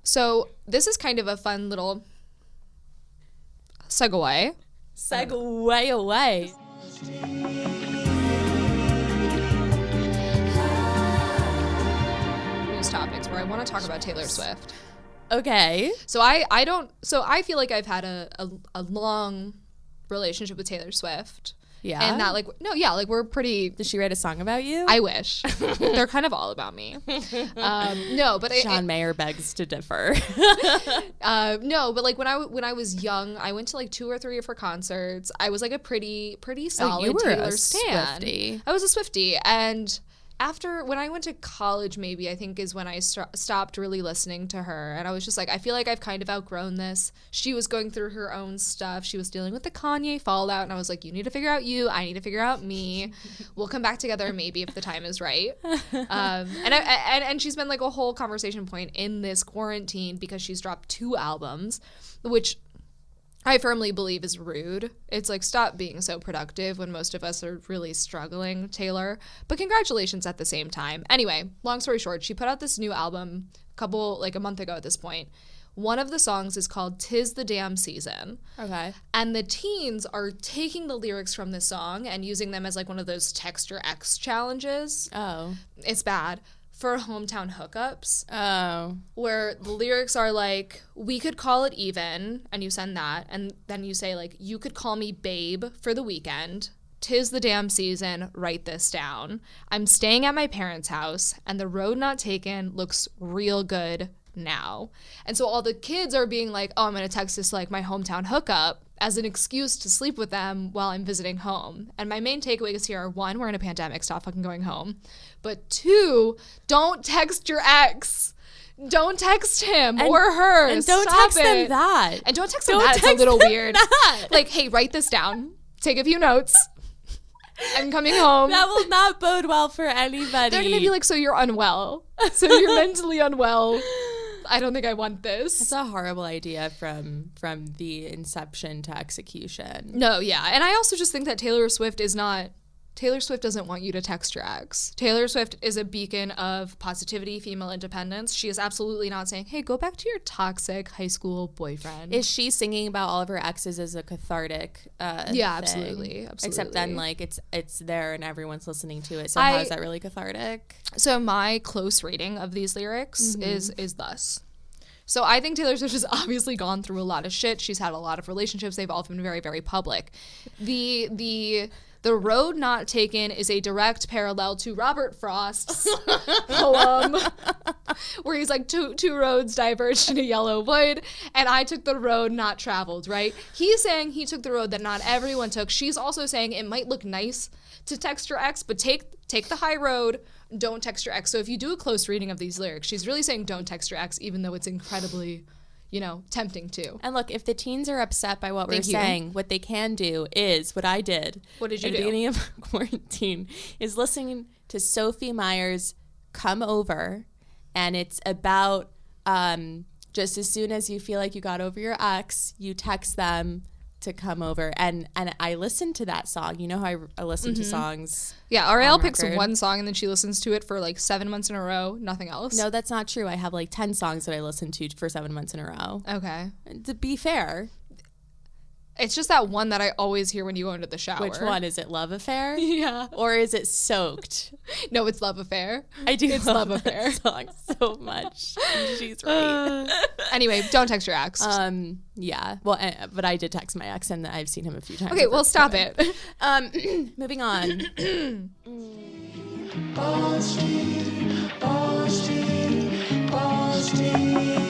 So this is kind of a fun little segue. Segue away. News topics where I want to talk about Taylor Swift. Okay. So I feel like I've had a long relationship with Taylor Swift. Yeah. And that like we're pretty. Did she write a song about you? I wish. They're kind of all about me. No, but John Mayer begs to differ. No, but like when I was young, I went to like 2 or 3 of her concerts. I was like a pretty solid you were Taylor a stan. Swiftie. I was a Swiftie, and when I went to college, maybe I think is when I stopped really listening to her, and I was just like, I feel like I've kind of outgrown this. She was going through her own stuff. She was dealing with the Kanye fallout, and I was like, you need to figure out you. I need to figure out me. We'll come back together maybe if the time is right. And she's been like a whole conversation point in this quarantine because she's dropped 2 albums, which I firmly believe is rude. It's like, stop being so productive when most of us are really struggling, Taylor. But congratulations at the same time. Anyway, long story short, she put out this new album a month ago at this point. One of the songs is called "'Tis the Damn Season." Okay. And the teens are taking the lyrics from this song and using them as like one of those Text Your Ex challenges. Oh. It's bad. For hometown hookups. Oh. Where the lyrics are like, we could call it even, and you send that, and then you say like, you could call me babe for the weekend. 'Tis the damn season, write this down. I'm staying at my parents' house, and the road not taken looks real good now. And so all the kids are being like, oh, I'm going to text this like my hometown hookup as an excuse to sleep with them while I'm visiting home. And my main takeaways here are, 1, we're in a pandemic, stop fucking going home. But 2, don't text your ex. Don't text him or her. And don't Stop text it. them that. And don't text them that. It's a little weird. Like, hey, write this down. Take a few notes. I'm coming home. That will not bode well for anybody. They're going to be like, so you're unwell. So you're mentally unwell. I don't think I want this. It's a horrible idea from the inception to execution. No, yeah. And I also just think that Taylor Swift doesn't want you to text your ex. Taylor Swift is a beacon of positivity, female independence. She is absolutely not saying, hey, go back to your toxic high school boyfriend. Is she singing about all of her exes as a cathartic yeah, thing? absolutely. Except then, like, it's there and everyone's listening to it. So how is that really cathartic? So my close rating of these lyrics is thus. So I think Taylor Swift has obviously gone through a lot of shit. She's had a lot of relationships. They've all been very, very public. The road not taken is a direct parallel to Robert Frost's poem where he's like, two roads diverged in a yellow wood, and I took the road not traveled, right? He's saying he took the road that not everyone took. She's also saying it might look nice to text your ex, but take the high road. Don't text your ex. So if you do a close reading of these lyrics, she's really saying don't text your ex, even though it's incredibly, tempting to. And look, if the teens are upset by what we're saying, what they can do is what I did. What did you do? At the beginning of quarantine is listening to Sophie Meyer's Come Over. And it's about just as soon as you feel like you got over your ex, you text them to come over. And I listened to that song. You know how I listen to songs. Yeah, Arielle picks one song and then she listens to it for like 7 months in a row, nothing else. No, that's not true. I have like 10 songs that I listen to for 7 months in a row. Okay. To be fair. It's just that one that I always hear when you go into the shower. Which one? Is it Love Affair? Yeah. Or is it Soaked? No, it's Love Affair. I do It's love Love Affair. that song so much. She's right. Anyway, don't text your ex. Yeah. Well, but I did text my ex and I've seen him a few times. Okay, well, stop it. Moving on. Ball Street, Ball Street, Ball Street.